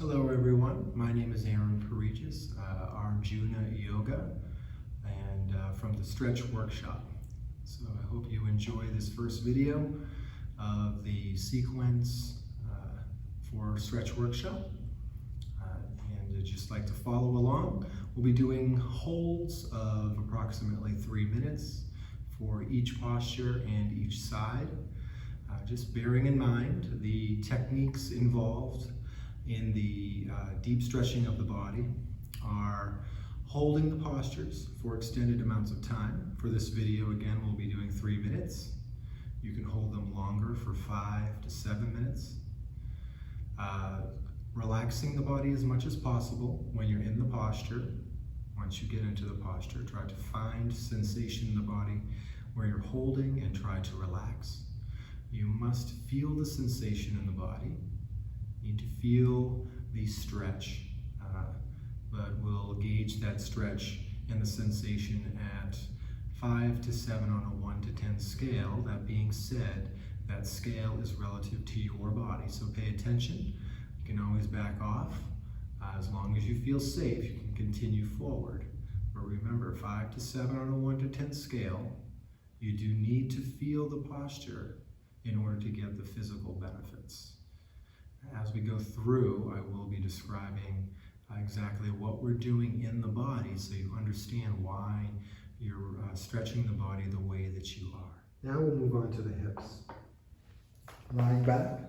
Hello everyone, my name is Yin Pareigis, Arjuna Yoga, and from the Stretch Workshop. So I hope you enjoy this first video of the sequence for Stretch Workshop. And I'd just like to follow along. We'll be doing holds of approximately 3 minutes for each posture and each side. Just bearing in mind the techniques involved in the deep stretching of the body are holding the postures for extended amounts of time. For this video, again, we'll be doing 3 minutes. You can hold them longer for 5 to 7 minutes. Relaxing the body as much as possible when you're in the posture. Once you get into the posture, try to find sensation in the body where you're holding and try to relax. You must feel the sensation in the body. You need to feel the stretch, but we'll gauge that stretch and the sensation at 5 to 7 on a 1 to 10 scale. That being said, that scale is relative to your body, so pay attention. You can always back off. As long as you feel safe, you can continue forward. But remember, 5 to 7 on a 1 to 10 scale, you do need to feel the posture in order to get the physical benefits. As we go through, I will be describing exactly what we're doing in the body so you understand why you're stretching the body the way that you are. Now we'll move on to the hips. Lying back.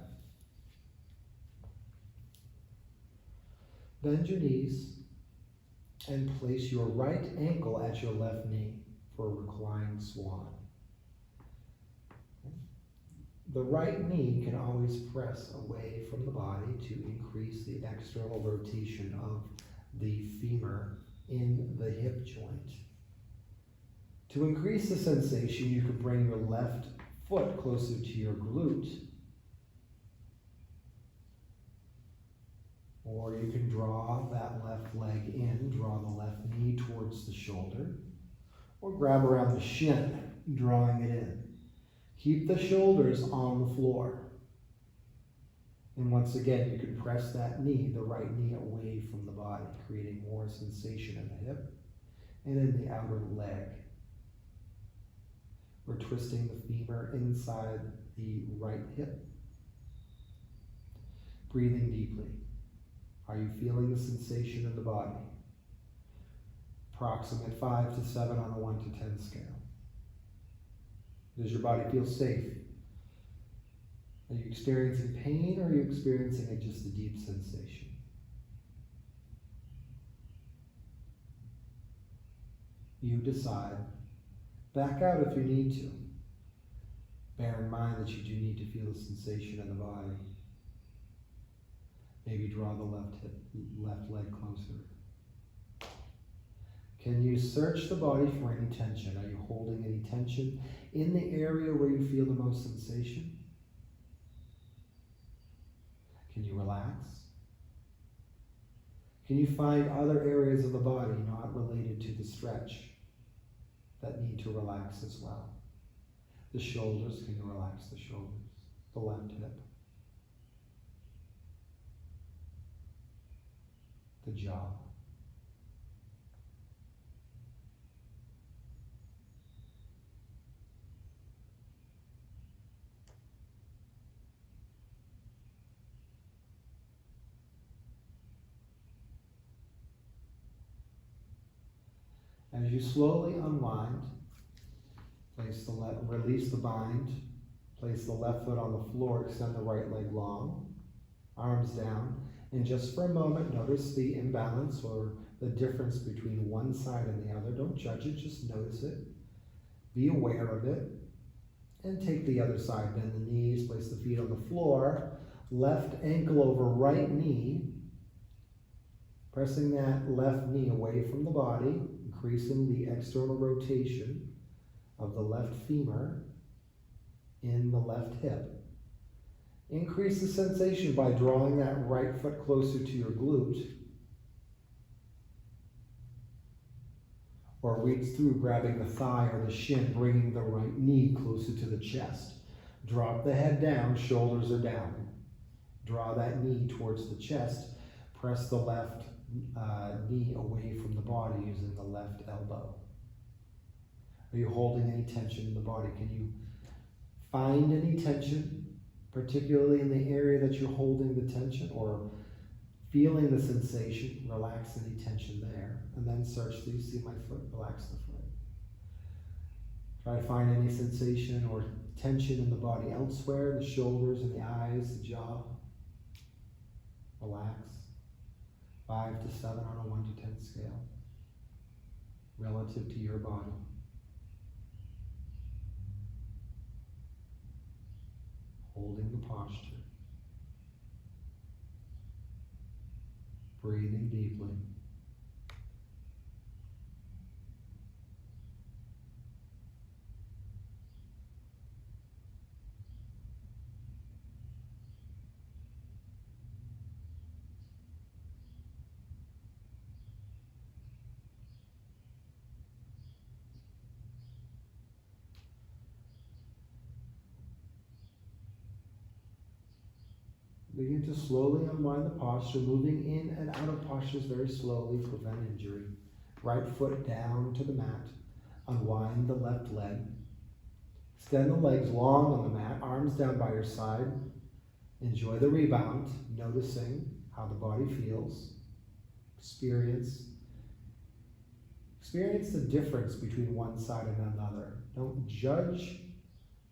Bend your knees and place your right ankle at your left knee for a reclining swan. The right knee can always press away from the body to increase the external rotation of the femur in the hip joint. To increase the sensation, you can bring your left foot closer to your glute, or you can draw that left leg in, draw the left knee towards the shoulder, or grab around the shin, drawing it in. Keep the shoulders on the floor. And once again, you can press that knee, the right knee, away from the body, creating more sensation in the hip and in the outer leg. We're twisting the femur inside the right hip. Breathing deeply. Are you feeling the sensation in the body? Approximate 5 to 7 on a 1 to 10 scale. Does your body feel safe? Are you experiencing pain, or are you experiencing just a deep sensation? You decide. Back out if you need to. Bear in mind that you do need to feel the sensation in the body. Maybe draw the left leg closer. Can you search the body for any tension? Are you holding any tension in the area where you feel the most sensation? Can you relax? Can you find other areas of the body not related to the stretch that need to relax as well? The shoulders, can you relax the shoulders? The left hip? The jaw? As you slowly unwind, release the bind, place the left foot on the floor, extend the right leg long, arms down, and just for a moment, notice the imbalance or the difference between one side and the other. Don't judge it, just notice it. Be aware of it, and take the other side. Bend the knees, place the feet on the floor, left ankle over right knee, pressing that left knee away from the body, increasing the external rotation of the left femur in the left hip. Increase the sensation by drawing that right foot closer to your glute, or reach through, grabbing the thigh or the shin, bringing the right knee closer to the chest. Drop the head down, shoulders are down. Draw that knee towards the chest, Press the left knee away from the body using the left elbow. Are you holding any tension in the body? Can you find any tension, particularly in the area that you're holding the tension, or feeling the sensation? Relax any tension there, and then search. Do you see my foot? Relax the foot. Try to find any sensation or tension in the body elsewhere, the shoulders and the eyes, the jaw. Relax. 5 to 7 on a 1 to 10 scale, relative to your body. Holding the posture. Breathing deeply. Begin to slowly unwind the posture, moving in and out of postures very slowly, prevent injury. Right foot down to the mat. Unwind the left leg. Extend the legs long on the mat, arms down by your side. Enjoy the rebound, noticing how the body feels. Experience the difference between one side and another. Don't judge,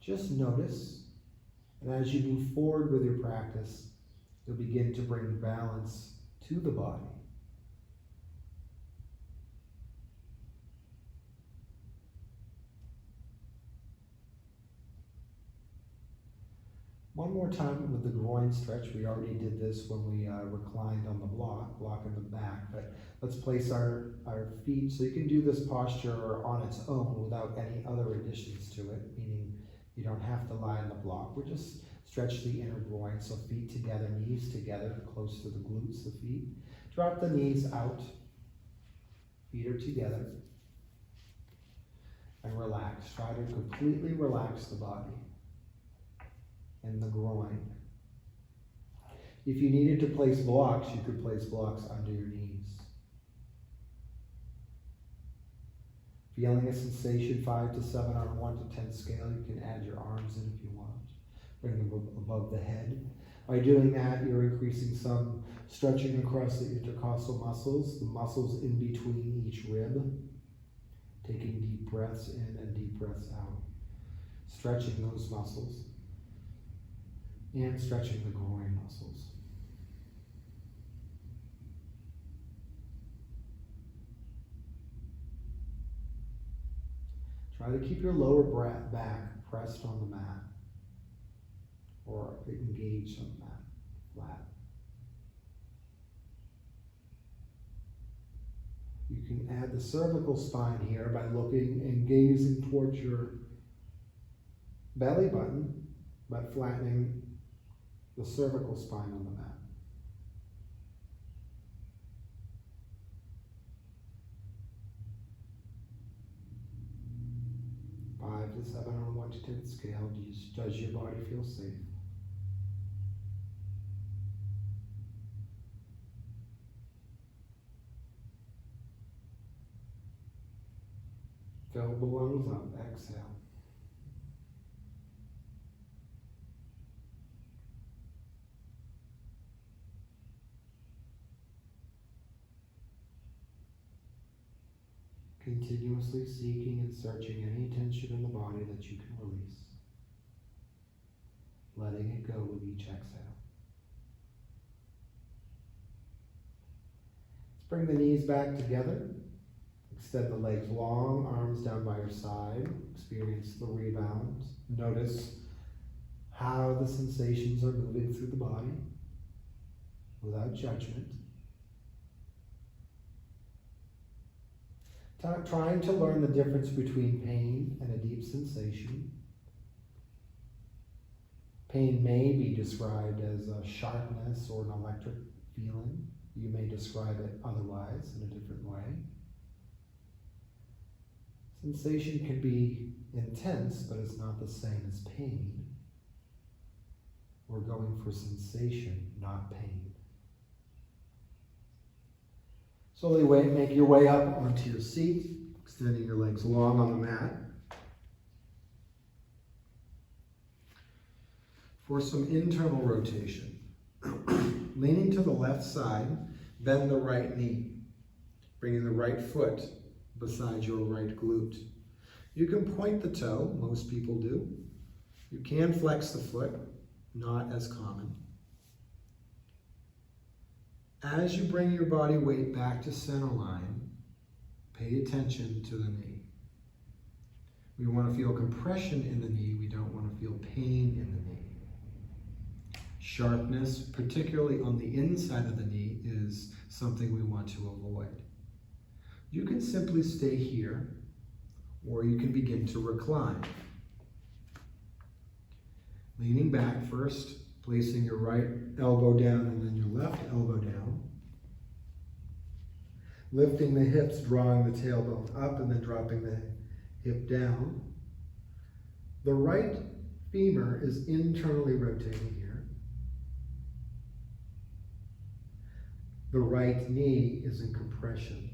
just notice. And as you move forward with your practice, you'll begin to bring balance to the body. One more time with the groin stretch. We already did this when we reclined on the block in the back, but let's place our feet, so you can do this posture on its own without any other additions to it, meaning you don't have to lie in the block. We're just stretch the inner groin, so feet together, knees together, close to the glutes, the feet. Drop the knees out, feet are together, and relax. Try to completely relax the body and the groin. If you needed to place blocks, you could place blocks under your knees. Feeling a sensation 5 to 7 on a 1 to 10 scale, you can add your arms in if you want. Bring them above the head. By doing that, you're increasing some stretching across the intercostal muscles, the muscles in between each rib. Taking deep breaths in and deep breaths out. Stretching those muscles. And stretching the groin muscles. Try to keep your lower back pressed on the mat, or engaged on the mat, flat. You can add the cervical spine here by looking and gazing towards your belly button, but flattening the cervical spine on the mat. Five to 7 on a 1 to 10 scale. Does your body feel safe? Fill the lungs up. Exhale. Continuously seeking and searching any tension in the body that you can release. Letting it go with each exhale. Let's bring the knees back together. Extend the legs long, arms down by your side. Experience the rebound. Notice how the sensations are moving through the body without judgment. Trying to learn the difference between pain and a deep sensation. Pain may be described as a sharpness or an electric feeling. You may describe it otherwise in a different way. Sensation can be intense, but it's not the same as pain. We're going for sensation, not pain. Slowly make your way up onto your seat, extending your legs long on the mat. For some internal rotation, leaning to the left side, bend the right knee, bringing the right foot beside your right glute. You can point the toe, most people do. You can flex the foot, not as common. As you bring your body weight back to center line, pay attention to the knee. We want to feel compression in the knee, we don't want to feel pain in the knee. Sharpness, particularly on the inside of the knee, is something we want to avoid. You can simply stay here, or you can begin to recline. Leaning back first, placing your right elbow down and then your left elbow down. Lifting the hips, drawing the tailbone up and then dropping the hip down. The right femur is internally rotating here. The right knee is in compression.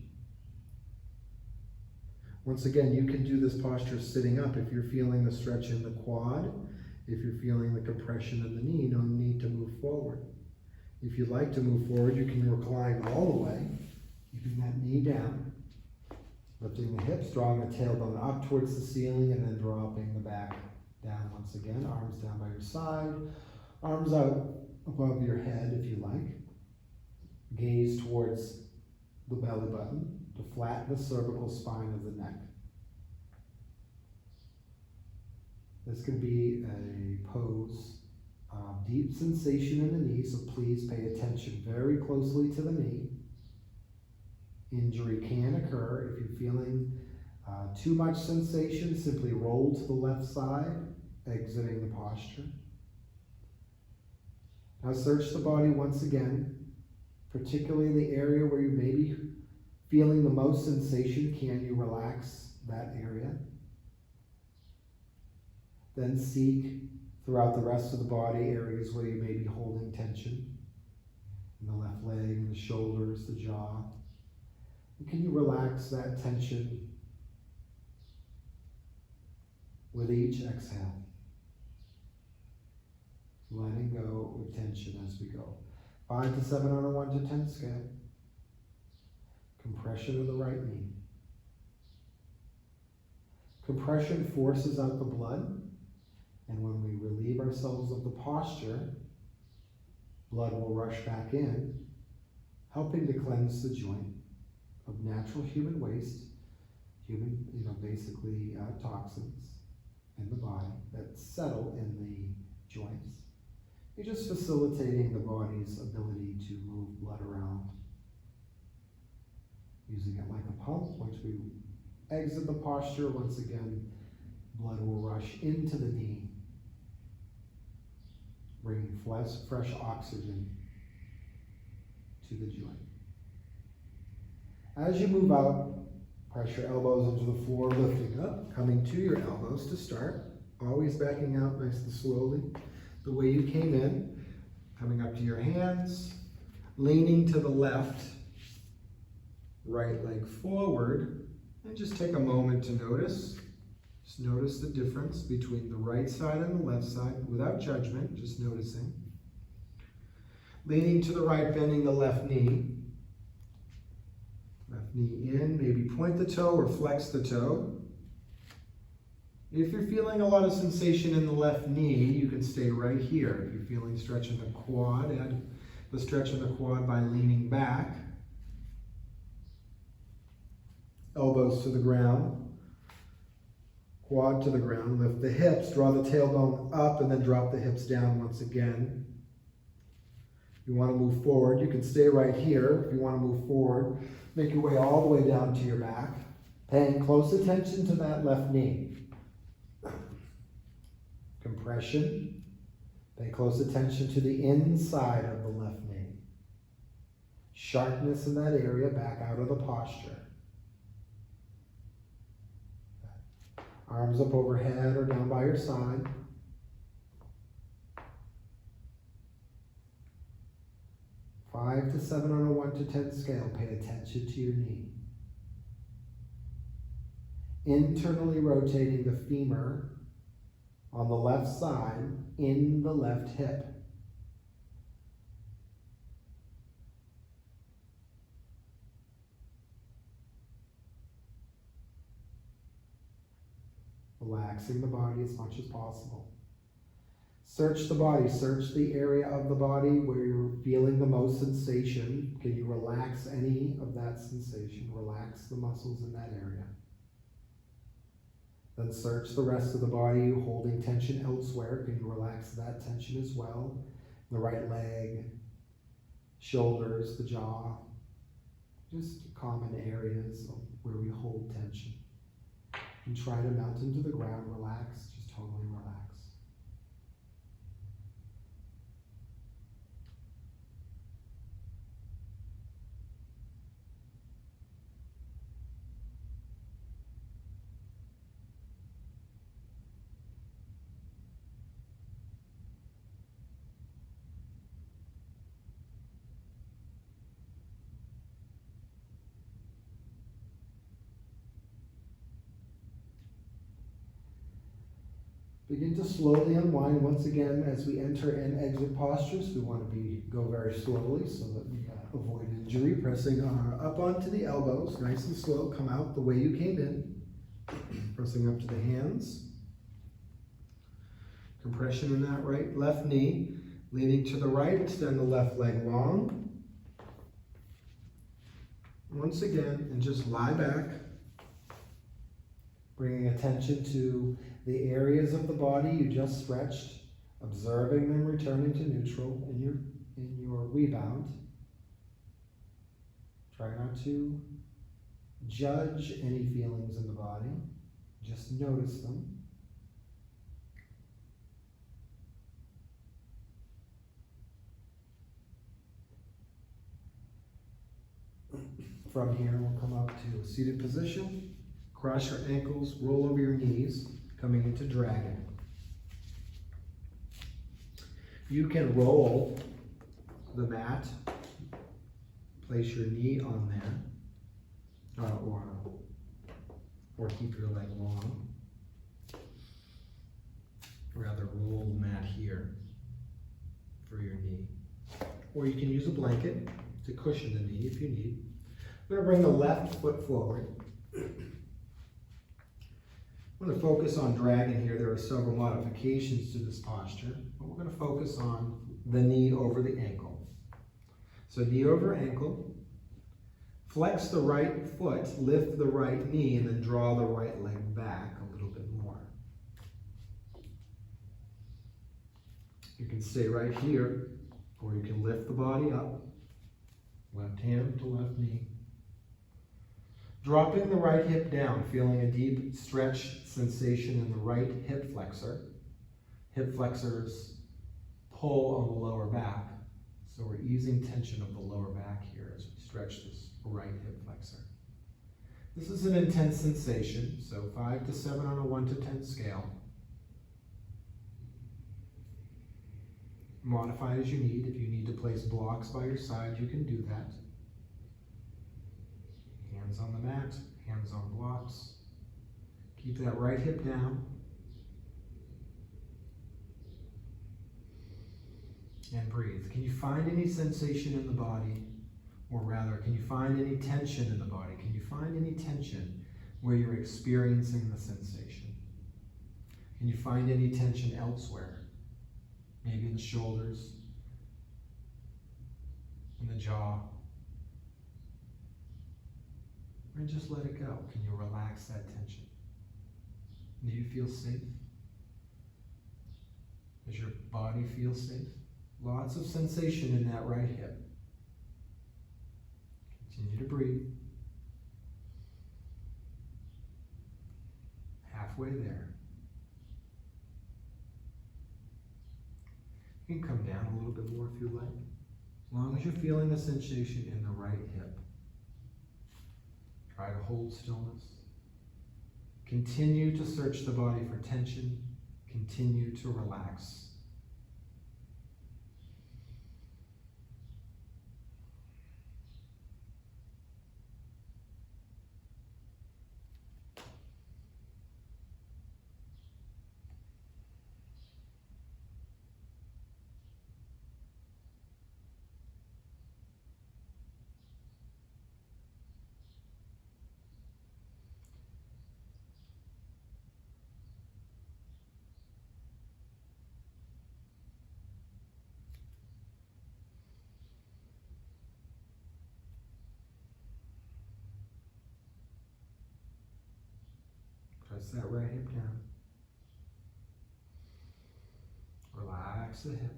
Once again, you can do this posture sitting up if you're feeling the stretch in the quad, if you're feeling the compression in the knee, no need to move forward. If you'd like to move forward, you can recline all the way, keeping that knee down, lifting the hips, drawing the tailbone up towards the ceiling, and then dropping the back down once again, arms down by your side, arms out above your head if you like. Gaze towards the belly button to flatten the cervical spine of the neck. This can be a pose of deep sensation in the knee, so please pay attention very closely to the knee. Injury can occur. If you're feeling too much sensation, simply roll to the left side, exiting the posture. Now search the body once again, particularly the area where you may be feeling the most sensation. Can you relax that area? Then seek throughout the rest of the body areas where you may be holding tension. In the left leg, in the shoulders, the jaw. And can you relax that tension with each exhale? Letting go of tension as we go. 5 to 7 on a 1 to 10 scale. Compression of the right knee. Compression forces out the blood, and when we relieve ourselves of the posture, blood will rush back in, helping to cleanse the joint of natural human waste, basically toxins in the body that settle in the joints. You're just facilitating the body's ability to move blood around. Using it like a pump. Once we exit the posture, once again, blood will rush into the knee, bringing fresh oxygen to the joint. As you move out, press your elbows into the floor, lifting up, coming to your elbows to start. Always backing out nice and slowly, the way you came in. Coming up to your hands, leaning to the left, right leg forward, and just take a moment to notice. Just notice the difference between the right side and the left side without judgment, just noticing. Leaning to the right, bending the left knee. Left knee in, maybe point the toe or flex the toe. If you're feeling a lot of sensation in the left knee, you can stay right here. If you're feeling stretch in the quad, add the stretch in the quad by leaning back. Elbows to the ground. Quad to the ground. Lift the hips, draw the tailbone up, and then drop the hips down once again. If you want to move forward, you can stay right here. If you want to move forward, make your way all the way down to your back. Paying close attention to that left knee. Compression. Pay close attention to the inside of the left knee. Sharpness in that area, back out of the posture. Arms up overhead or down by your side. 5 to 7 on a 1 to 10 scale, pay attention to your knee. Internally rotating the femur on the left side in the left hip. Relaxing the body as much as possible. Search the body, search the area of the body where you're feeling the most sensation. Can you relax any of that sensation? Relax the muscles in that area. Then search the rest of the body, holding tension elsewhere. Can you relax that tension as well? The right leg, shoulders, the jaw, just common areas where we hold tension. And try to melt into the ground, relax, just totally relax. Begin to slowly unwind once again as we enter and exit postures. We want to go very slowly so that we avoid injury. Pressing up onto the elbows, nice and slow. Come out the way you came in. Pressing up to the hands. Compression in that left knee. Leaning to the right, extend the left leg long. Once again, and just lie back. Bringing attention to the areas of the body you just stretched, observing them returning to neutral in your rebound. Try not to judge any feelings in the body, just notice them. From here, we'll come up to a seated position. Cross your ankles, roll over your knees, coming into dragon. You can roll the mat, place your knee on there, or keep your leg long. Rather, roll the mat here for your knee. Or you can use a blanket to cushion the knee if you need. We're going to bring the left foot forward. I'm going to focus on dragon here. There are several modifications to this posture, but we're going to focus on the knee over the ankle. So knee over ankle, flex the right foot, lift the right knee, and then draw the right leg back a little bit more. You can stay right here, or you can lift the body up, left hand to left knee. Dropping the right hip down, feeling a deep stretch sensation in the right hip flexor. Hip flexors pull on the lower back. So we're easing tension of the lower back here as we stretch this right hip flexor. This is an intense sensation, so 5 to 7 on a 1 to 10 scale. Modify as you need. If you need to place blocks by your side, you can do that. Hands on the mat, hands on blocks. Keep that right hip down. And breathe. Can you find any sensation in the body? Or rather, can you find any tension in the body? Can you find any tension where you're experiencing the sensation? Can you find any tension elsewhere? Maybe in the shoulders, in the jaw. And just let it go. Can you relax that tension? Do you feel safe? Does your body feel safe? Lots of sensation in that right hip. Continue to breathe. Halfway there. You can come down a little bit more if you like. As long as you're feeling the sensation in the right hip. Try to hold stillness. Continue to search the body for tension. Continue to relax. Press that right hip down. Relax the hip.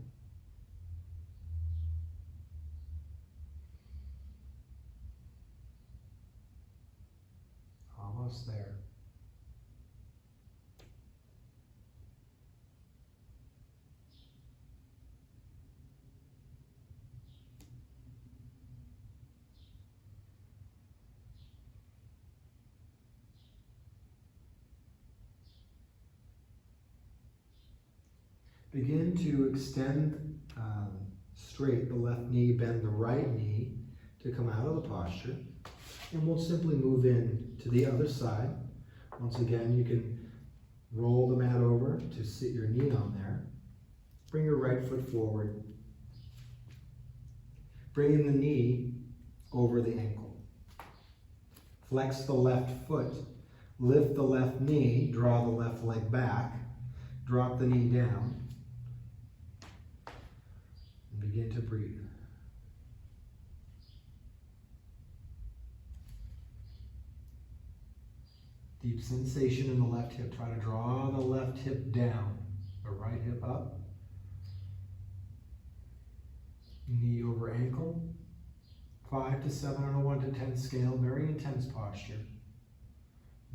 Almost there. Begin to extend straight the left knee, bend the right knee to come out of the posture. And we'll simply move in to the other side. Once again, you can roll the mat over to sit your knee on there. Bring your right foot forward. Bringing the knee over the ankle. Flex the left foot. Lift the left knee. Draw the left leg back. Drop the knee down. And begin to breathe. Deep sensation in the left hip. Try to draw the left hip down. The right hip up. Knee over ankle. 5 to 7 on a 1 to 10 scale. Very intense posture.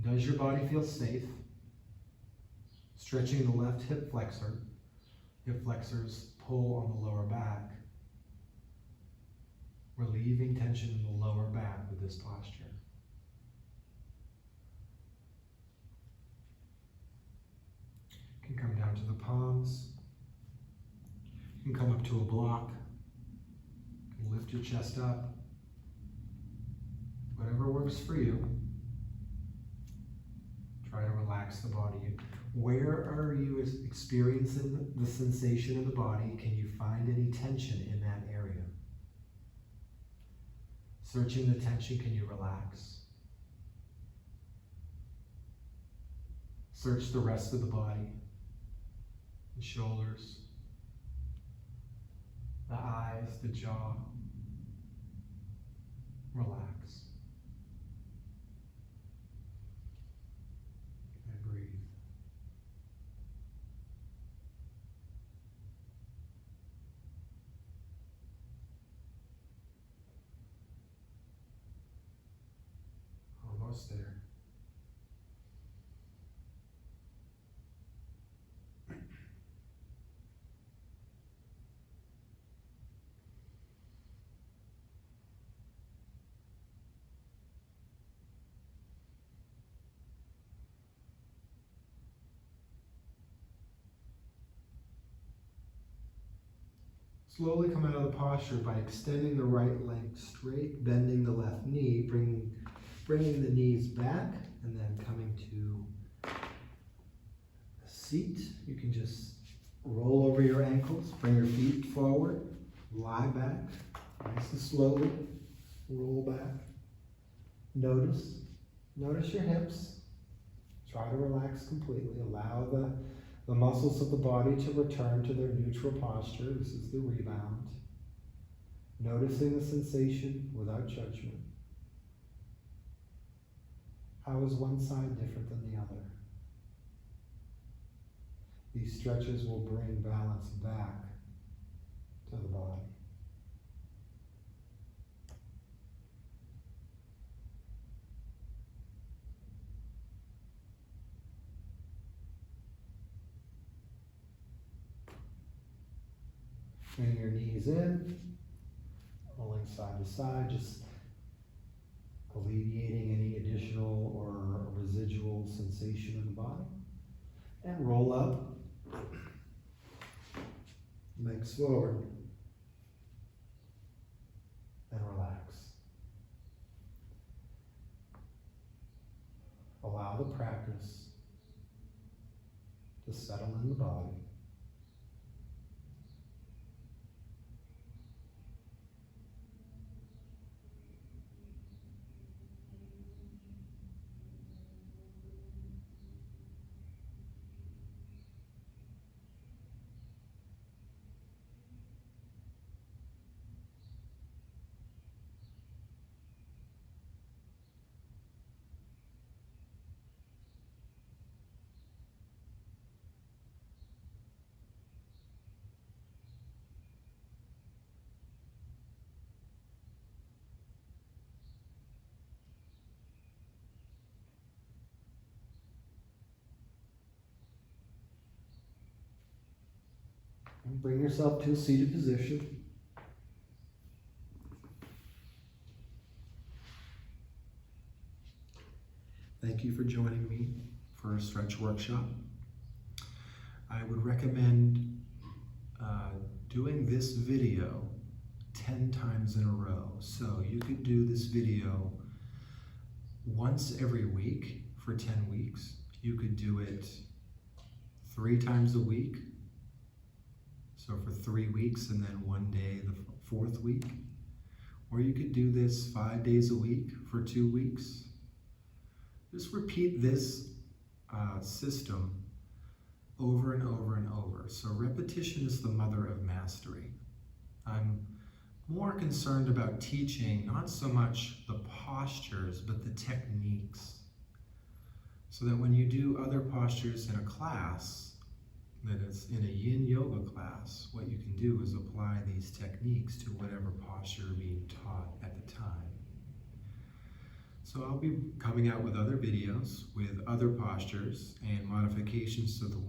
Does your body feel safe? Stretching the left hip flexor. Hip flexors pull on the lower back. Relieving tension in the lower back with this posture. You can come down to the palms. You can come up to a block. You can lift your chest up. Whatever works for you. Try to relax the body. Where are you experiencing the sensation in the body? Can you find any tension in that area? Searching the tension, can you relax? Search the rest of the body. The shoulders, the eyes, the jaw. Relax. And breathe. Almost there. Slowly come out of the posture by extending the right leg straight, bending the left knee, bringing the knees back, and then coming to a seat. You can just roll over your ankles, bring your feet forward, lie back, nice and slowly, roll back. Notice your hips. Try to relax completely. Allow the muscles of the body to return to their neutral posture. This is the rebound. Noticing the sensation without judgment. How is one side different than the other? These stretches will bring balance back to the body. Bring your knees in, rolling side to side, just alleviating any additional or residual sensation in the body. And roll up, legs forward, and relax. Allow the practice to settle in the body. And bring yourself to a seated position. Thank you for joining me for a stretch workshop. I would recommend doing this video 10 times in a row. So you could do this video once every week for 10 weeks. You could do it 3 times a week, so for 3 weeks, and then 1 day the 4th week. Or you could do this 5 days a week for 2 weeks. Just repeat this system over and over and over. So repetition is the mother of mastery. I'm more concerned about teaching not so much the postures, but the techniques. So that when you do other postures in a class, that is in a Yin Yoga class, what you can do is apply these techniques to whatever posture being taught at the time. So I'll be coming out with other videos with other postures and modifications to the